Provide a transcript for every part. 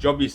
24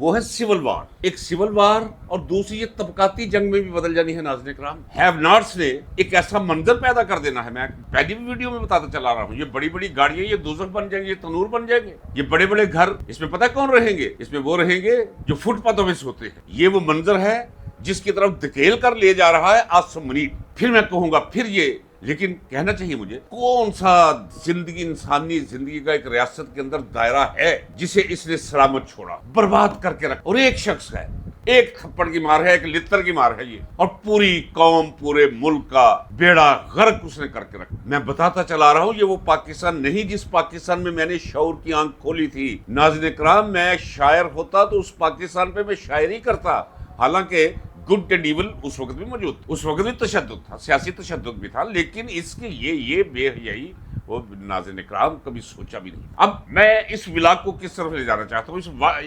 وہ ہے civil war. ایک سول وار اور دوسری یہ طبقاتی جنگ میں بھی بدل جانی ہے ناظرین کرام. ہیو ناٹس نے ایک ایسا منظر پیدا کر دینا ہے. میں پہلی بھی ویڈیو میں بتاتا چلا رہا ہوں, یہ بڑی بڑی گاڑیاں یہ دوزخ بن جائیں گے, یہ تنور بن جائیں گے. یہ بڑے بڑے گھر, اس میں پتہ کون رہیں گے؟ اس میں وہ رہیں گے جو فٹ پاتھوں میں سوتے ہیں. یہ وہ منظر ہے جس کی طرف دھکیل کر لے جا رہا ہے آسم منیب. پھر میں کہوں گا پھر یہ, لیکن کہنا چاہیے مجھے, کون سا زندگی انسانی زندگی کا ایک ریاست کے اندر دائرہ ہے جسے اس نے سلامت چھوڑا, برباد کر کے رکھا. اور ایک شخص ہے, ایک تھپڑ کی مار ہے, ایک لتر کی مار ہے یہ, اور پوری قوم پورے ملک کا بیڑا غرق اس نے کر کے رکھا. میں بتاتا چلا رہا ہوں یہ وہ پاکستان نہیں جس پاکستان میں میں نے شعور کی آنکھ کھولی تھی. ناظرین کرام, میں شاعر ہوتا تو اس پاکستان پہ میں شاعری کرتا. حالانکہ گڈ اینڈ ایول اس وقت بھی موجود, اس وقت بھی تشدد تھا, سیاسی تشدد بھی تھا, لیکن اس کی یہ بے حیائی وہ ناظرین اکرام کبھی سوچا بھی نہیں. اب میں اس ولاگ کو کس طرف لے جانا چاہتا ہوں,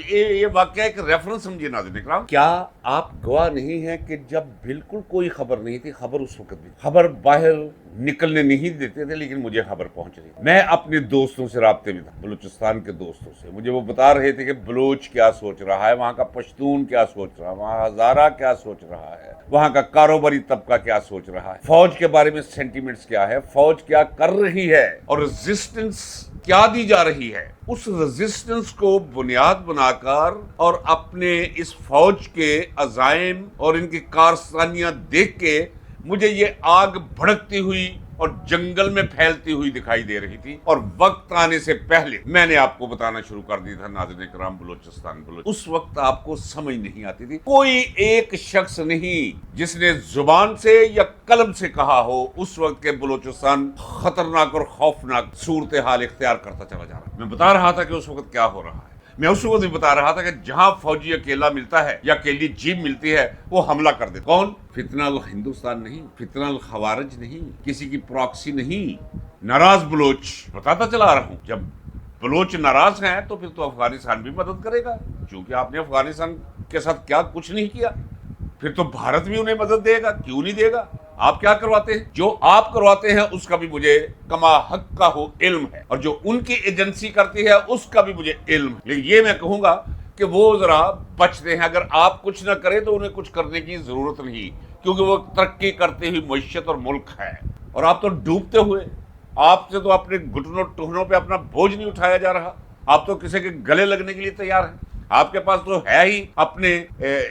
یہ واقعہ ایک ریفرنس سمجھیے ناظرین اکرام. کیا آپ گواہ نہیں ہیں کہ جب بالکل کوئی خبر نہیں تھی, خبر اس وقت بھی, خبر باہر نکلنے نہیں دیتے تھے, لیکن مجھے خبر پہنچ رہی. میں اپنے دوستوں سے رابطے میں تھا, بلوچستان کے دوستوں سے. مجھے وہ بتا رہے تھے کہ بلوچ کیا سوچ رہا ہے, وہاں کا پشتون کیا سوچ رہا ہے, وہاں ہزارہ کیا سوچ رہا ہے, وہاں کا کاروباری طبقہ کیا سوچ رہا ہے, فوج کے بارے میں سینٹیمنٹس کیا ہے, فوج کیا کر رہی ہے, اور ریزسٹنس کیا دی جا رہی ہے. اس ریزسٹنس کو بنیاد بنا کر اور اپنے اس فوج کے عزائم اور ان کی کارستانیاں دیکھ کے مجھے یہ آگ بھڑکتی ہوئی اور جنگل میں پھیلتی ہوئی دکھائی دے رہی تھی. اور وقت آنے سے پہلے میں نے آپ کو بتانا شروع کر دیا تھا ناظرین کرام, بلوچستان اس وقت آپ کو سمجھ نہیں آتی تھی. کوئی ایک شخص نہیں جس نے زبان سے یا قلم سے کہا ہو اس وقت کے بلوچستان خطرناک اور خوفناک صورتحال اختیار کرتا چلا جا رہا. میں بتا رہا تھا کہ اس وقت کیا ہو رہا ہے. میں اس وقت بھی بتا رہا تھا کہ جہاں فوجی اکیلا ملتا ہے یا اکیلی جیپ ملتی ہے وہ حملہ کر دیتا. کون؟ فتنہ الہندوستان نہیں, فتنہ الخوارج نہیں, کسی کی پراکسی نہیں, ناراض بلوچ. بتاتا چلا رہا ہوں, جب بلوچ ناراض ہیں تو پھر تو افغانستان بھی مدد کرے گا, چونکہ آپ نے افغانستان کے ساتھ کیا کچھ نہیں کیا. پھر تو بھارت بھی انہیں مدد دے گا, کیوں نہیں دے گا. آپ کیا کرواتے ہیں, جو آپ کرواتے ہیں اس کا بھی مجھے کما حق کا ہو علم ہے, اور جو ان کی ایجنسی کرتی ہے اس کا بھی مجھے علم ہے. لیکن یہ میں کہوں گا کہ وہ ذرا بچتے ہیں. اگر آپ کچھ نہ کریں تو انہیں کچھ کرنے کی ضرورت نہیں, کیونکہ وہ ترقی کرتے ہوئی معیشت اور ملک ہے, اور آپ تو ڈوبتے ہوئے. آپ سے تو اپنے گھٹنوں ٹہنوں پہ اپنا بوجھ نہیں اٹھایا جا رہا, آپ تو کسی کے گلے لگنے کے لیے تیار ہیں. آپ کے پاس تو ہے ہی اپنے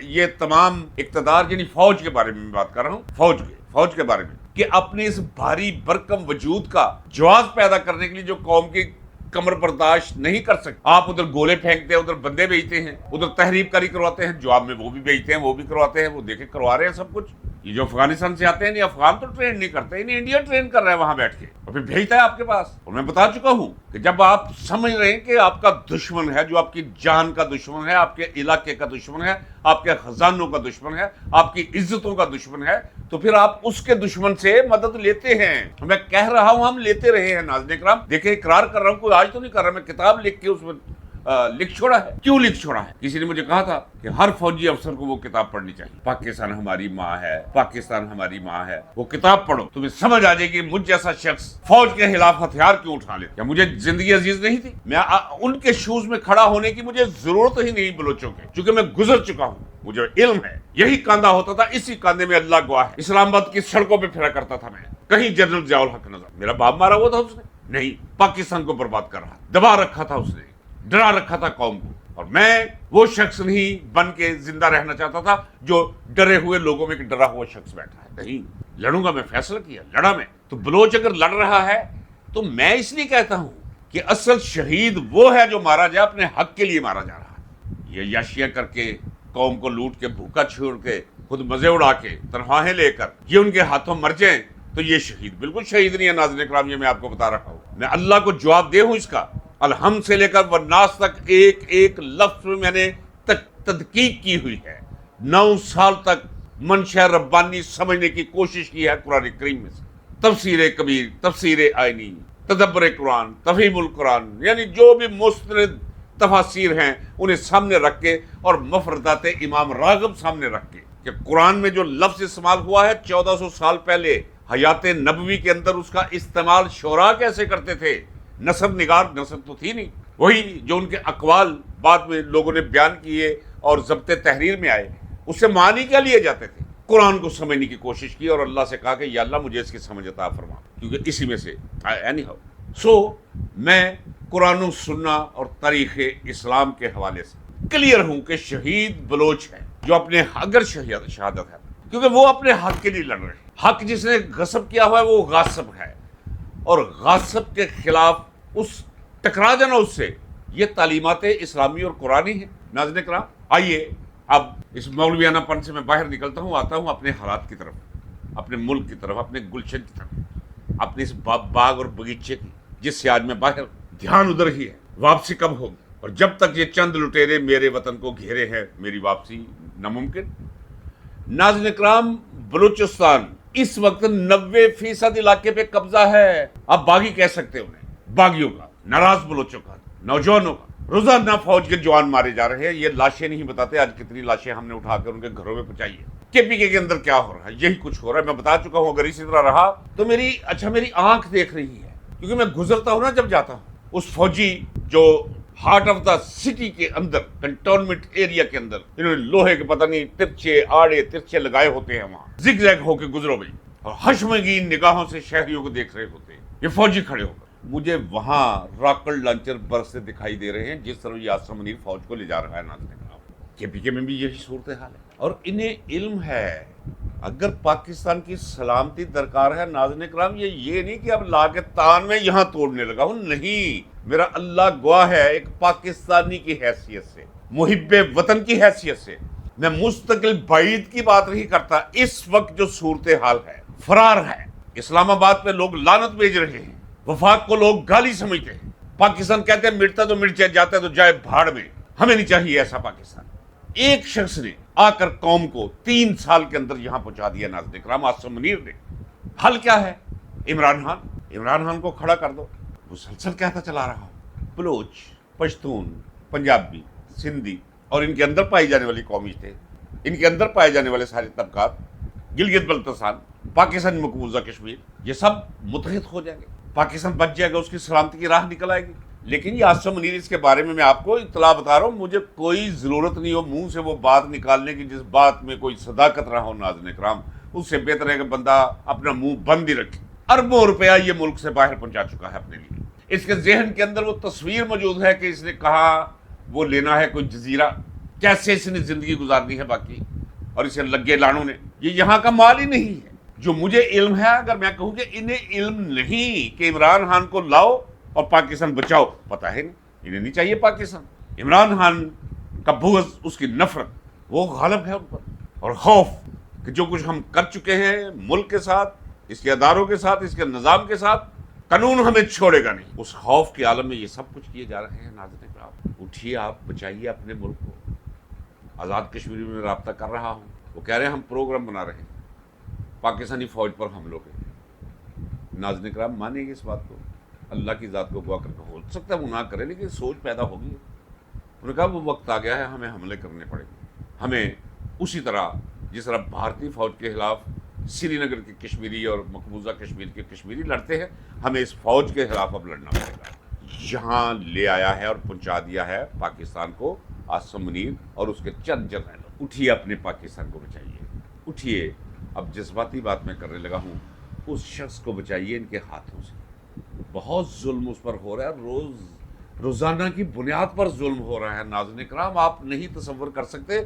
یہ تمام اقتدار, یعنی فوج کے بارے میں بات کر رہا ہوں, فوج کے بارے میں, کہ اپنے اس بھاری برکم وجود کا جواز پیدا کرنے کے لیے جو قوم کی کمر برداشت نہیں کر سکتے. آپ ادھر گولے پھینکتے ہیں, ادھر بندے بیچتے ہیں, ادھر تحریب کاری کرواتے ہیں, جواب میں وہ بھی بیچتے ہیں, وہ بھی کرواتے ہیں, وہ دیکھیں کروا رہے ہیں سب کچھ. یہ جو افغانستان سے آتے ہیں, نہیں افغان تو ٹرین نہیں کرتے, انہیں انڈیا ٹرین کر رہا ہے وہاں بیٹھ کے, اور پھر بھیجتا ہے آپ کے پاس. اور میں بتا چکا ہوں کہ جب آپ سمجھ رہے ہیں کہ آپ کا دشمن ہے, جو آپ کی جان کا دشمن ہے, آپ کے علاقے کا دشمن ہے, آپ کے خزانوں کا دشمن ہے, آپ کی عزتوں کا دشمن ہے, تو پھر آپ اس کے دشمن سے مدد لیتے ہیں. میں کہہ رہا ہوں ہم لیتے رہے ہیں ناظرین کرام. دیکھیں اقرار کر رہا ہوں, کوئی آج تو نہیں کر رہا, میں کتاب لکھ کے اس میں لکھ چھوڑا ہے. کیوں لکھ چھوڑا ہے؟ کسی نے مجھے کہا تھا کہ ہر فوجی افسر کو وہ کتاب پڑھنی چاہیے, پاکستان ہماری ماں ہے, پاکستان ہماری ماں ہے. وہ کتاب پڑھو, تمہیں سمجھ آ جائے گی مجھ جیسا شخص فوج کے خلاف ہتھیار کیوں اٹھا لے. کیا مجھے زندگی عزیز نہیں تھی؟ میں ان کے شوز میں کھڑا ہونے کی مجھے ضرورت ہی نہیں بلوچوں کے, چونکہ میں گزر چکا ہوں, مجھے علم ہے. یہی کاندھا ہوتا تھا, اسی کاندھے میں اللہ گواہ ہے, اسلام آباد کی سڑکوں پہ پھرا کرتا تھا میں. کہیں جنرل ضیاء الحق نظر, میرا باپ مارا ہوا تھا اس نے نہیں, پاکستان کو برباد کر رہا, دبا رکھا تھا اس نے, ڈرا رکھا تھا قوم کو. اور میں وہ شخص نہیں بن کے زندہ رہنا چاہتا تھا جو ڈرے ہوئے لوگوں میں ایک ڈرا ہوا شخص بیٹھا ہے. نہیں, لڑوں گا میں, فیصلہ کیا, لڑا میں. تو بلوچ اگر لڑ رہا ہے تو میں اس لیے کہتا ہوں کہ اصل شہید وہ ہے جو مارا جائے اپنے حق کے لیے مارا جا رہا ہے. یہ یاشیاں کر کے, قوم کو لوٹ کے, بھوکا چھوڑ کے, خود مزے اڑا کے, تنخواہیں لے کر یہ ان کے ہاتھوں مر جائیں تو یہ شہید بالکل شہید نہیں ہے ناظرین کرام. یہ میں آپ کو بتا رہا ہوں, میں اللہ کو جواب دے ہوں اس کا. الحمد سے لے کر والناس تک ایک ایک لفظ میں میں نے تدقیق کی ہوئی ہے. 9 سال تک منشا ربانی سمجھنے کی کوشش کی ہے قرآن کریم میں سے. تفسیر کبیر, تفسیر آئینی, تدبر قرآن, تفہیم القرآن, یعنی جو بھی مستند تفاسیر ہیں انہیں سامنے رکھ کے, اور مفردات امام راغب سامنے رکھ کے, کہ قرآن میں جو لفظ استعمال ہوا ہے 1400 سال پہلے حیات نبوی کے اندر, اس کا استعمال شعراء کیسے کرتے تھے. نثر نگار, نثر تو تھی نہیں, وہی جو ان کے اقوال بعد میں لوگوں نے بیان کیے اور ضبط تحریر میں آئے اس سے معنی کیا لیے جاتے تھے؟ قرآن کو سمجھنے کی کوشش کی اور اللہ سے کہا کہ یا اللہ مجھے اس کی سمجھ عطا فرما، کیونکہ اسی میں سے اینی ہاؤ سو میں قرآن و سننا اور تاریخ اسلام کے حوالے سے کلیئر ہوں کہ شہید بلوچ ہے جو اپنے اگر شہادت ہے کیونکہ وہ اپنے حق کے لیے لڑ رہے ہیں، حق جس نے غصب کیا ہوا ہے وہ غاصب ہے، اور غاصب کے خلاف اس ٹکرا جانا اس سے، یہ تعلیمات اسلامی اور قرآنی ہے۔ ناظرین کرام آئیے اب اس مولویانہ پن سے میں باہر نکلتا ہوں، آتا ہوں اپنے حالات کی طرف، اپنے ملک کی طرف، اپنے گلشن کی طرف، اپنے اس باغ اور باغیچے کی جس سے آج میں باہر، دھیان ادھر ہی ہے۔ واپسی کب ہوگی؟ اور جب تک یہ چند لٹیرے میرے وطن کو گھیرے ہیں میری واپسی ناممکن۔ ناظرین کرام بلوچستان اس وقت 90% علاقے پہ قبضہ ہے۔ آپ باغی کہہ سکتے ہیں انہیں، باغیوں کا، ناراض بلوچوں کا، نوجوانوں کا۔ روزانہ فوج کے جوان مارے جا رہے ہیں، یہ لاشیں نہیں بتاتے آج کتنی لاشیں ہم نے اٹھا کر ان کے گھروں میں پہنچائی ہے۔ کے پی کے اندر کیا ہو رہا ہے؟ یہی کچھ ہو رہا ہے، میں بتا چکا ہوں۔ اگر اسی طرح رہا تو میری آنکھ دیکھ رہی ہے، کیونکہ میں گزرتا ہوں نا جب جاتا ہوں، اس فوجی جو ہارٹ آف دا سٹی کے اندر، کنٹونمنٹ ایریا کے اندر، انہوں نے لوہے کے پتہ نہیں ترچھے آڑے ترچھے لگائے ہوتے ہیں، وہاں زگ زیگ ہو کے گزرو بھائی، اور حشمگین نگاہوں سے شہریوں کو دیکھ رہے ہوتے ہیں یہ فوجی کھڑے ہو کر۔ مجھے وہاں راکٹ لانچر برستے دکھائی دے رہے ہیں جس طرح یہ آسم منیر فوج کو لے جا رہا ہے۔ ناظرین کے پی کے میں بھی یہی صورتحال ہے، اور انہیں علم ہے اگر پاکستان کی سلامتی درکار ہے ناظرین کرام، یہ نہیں کہ اب لا کے تان میں یہاں توڑنے لگا ہوں، نہیں، میرا اللہ گواہ ہے، ایک پاکستانی کی حیثیت سے، محب وطن کی حیثیت سے میں مستقل بعید کی بات نہیں کرتا۔ اس وقت جو صورتحال ہے، فرار ہے، اسلام آباد پہ لوگ لعنت بھیج رہے ہیں، وفاق کو لوگ گالی سمجھتے ہیں، پاکستان کہتے ہیں مٹتا تو مٹ جائے، جاتا ہے تو جائے بھاڑ میں، ہمیں نہیں چاہیے ایسا پاکستان۔ ایک شخص نے آ کر قوم کو 3 سال کے اندر یہاں پہنچا دیا ناظرین کرام، آسم منیر نے۔ حل کیا ہے؟ عمران خان کو کھڑا کر دو۔ مسلسل کہتا چلا رہا ہوں، بلوچ، پشتون، پنجابی، سندھی اور ان کے اندر پائی جانے والی قومیتیں، ان کے اندر پائے جانے والے سارے طبقات، گلگت بلتستان، پاکستان مقبوضہ کشمیر، یہ سب متحد ہو جائیں گے، پاکستان بچ جائے گا، اس کی سلامتی کی راہ نکل آئے گی۔ لیکن یہ آسم منیر، اس کے بارے میں آپ کو اطلاع بتا رہا ہوں، مجھے کوئی ضرورت نہیں ہو منہ سے وہ بات نکالنے کی جس بات میں کوئی صداقت رہا ہو ناظرین کرام، اس سے بہتر ہے کہ بندہ اپنا منہ بند ہی رکھے۔ اربوں روپیہ یہ ملک سے باہر پہنچا چکا ہے اپنے لیے، اس کے ذہن کے اندر وہ تصویر موجود ہے کہ اس نے کہا وہ لینا ہے کوئی جزیرہ، کیسے اس نے زندگی گزارنی ہے باقی، اور اسے لگے لانوں نے، یہ یہاں کا مال ہی نہیں ہے۔ جو مجھے علم ہے، اگر میں کہوں کہ انہیں علم نہیں کہ عمران خان کو لاؤ اور پاکستان بچاؤ، پتہ ہے نہیں، انہیں نہیں چاہیے پاکستان۔ عمران خان کا بغض، اس کی نفرت، وہ غالب ہے ان پر، اور خوف کہ جو کچھ ہم کر چکے ہیں ملک کے ساتھ، اس کے اداروں کے ساتھ، اس کے نظام کے ساتھ، قانون ہمیں چھوڑے گا نہیں۔ اس خوف کے عالم میں یہ سب کچھ کیے جا رہے ہیں ناظرین کرام۔ اٹھیے، آپ بچائیے اپنے ملک کو۔ آزاد کشمیر میں رابطہ کر رہا ہوں، وہ کہہ رہے ہیں ہم پروگرام بنا رہے ہیں پاکستانی فوج پر حملوں کے۔ ناظرین کرام مانیں گے اس بات کو؟ اللہ کی ذات کو گواہ کر کے ہو سکتا ہے وہ نہ کرے، لیکن سوچ پیدا ہوگی۔ انہوں نے کہا وہ وقت آ گیا ہے، ہمیں حملے کرنے پڑیں گے، ہمیں اسی طرح جس طرح بھارتی فوج کے خلاف سری نگر کے کشمیری اور مقبوضہ کشمیر کے کشمیری لڑتے ہیں، ہمیں اس فوج کے خلاف اب لڑنا پڑے گا۔ یہاں لے آیا ہے اور پہنچا دیا ہے پاکستان کو آسم منیر اور اس کے چند جرنیل۔ اٹھیے، اپنے پاکستان کو بچائیے، اٹھیے۔ اب جذباتی بات میں کرنے لگا ہوں، اس شخص کو بچائیے ان کے ہاتھوں سے۔ بہت ظلم اس پر ہو رہا ہے، روزانہ کی بنیاد پر ظلم ہو رہا ہے ناظرین کرام، آپ نہیں تصور کر سکتے۔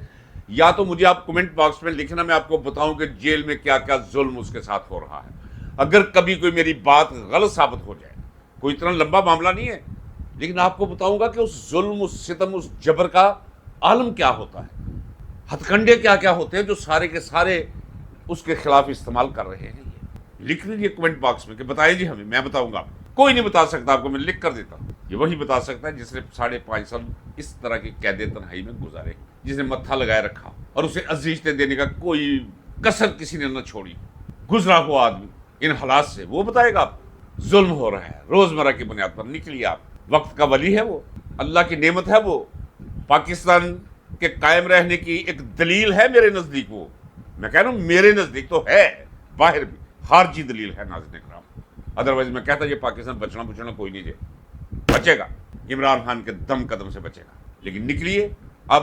یا تو مجھے آپ کمنٹ باکس میں لکھنا، میں آپ کو بتاؤں کہ جیل میں کیا کیا ظلم اس کے ساتھ ہو رہا ہے۔ اگر کبھی کوئی میری بات غلط ثابت ہو جائے، کوئی اتنا لمبا معاملہ نہیں ہے، لیکن آپ کو بتاؤں گا کہ اس ظلم، اس ستم، اس جبر کا عالم کیا ہوتا ہے، ہتھ کنڈے کیا کیا ہوتے ہیں جو سارے کے سارے اس کے خلاف استعمال کر رہے ہیں۔ لکھ لیجیے کمنٹ باکس میں کہ بتائیے جی ہمیں، میں بتاؤں گا۔ کوئی نہیں بتا سکتا آپ کو، میں لکھ کر دیتا ہوں۔ یہ وہی بتا سکتا ہے جس نے 5.5 سال اس طرح کی قید تنہائی میں گزارے، جس نے متھا لگائے رکھا اور اسے عزیزتیں دینے کا کوئی کسر کسی نے نہ چھوڑی، گزرا ہوا آدمی ان حالات سے، وہ بتائے گا آپ۔ ظلم ہو رہا ہے روزمرہ کی بنیاد پر، نکلیے آپ۔ وقت کا ولی ہے وہ، اللہ کی نعمت ہے وہ، پاکستان کے قائم رہنے کی ایک دلیل ہے میرے نزدیک۔ وہ میں کہہ رہا ہوں میرے نزدیک تو ہے، باہر بھی خارجی دلیل ہے ناظرین کرام۔ ادروائز میں کہتا یہ پاکستان بچنا کوئی نہیں بچے گا، عمران خان کے دم قدم سے بچے گا۔ لیکن نکلیے اب،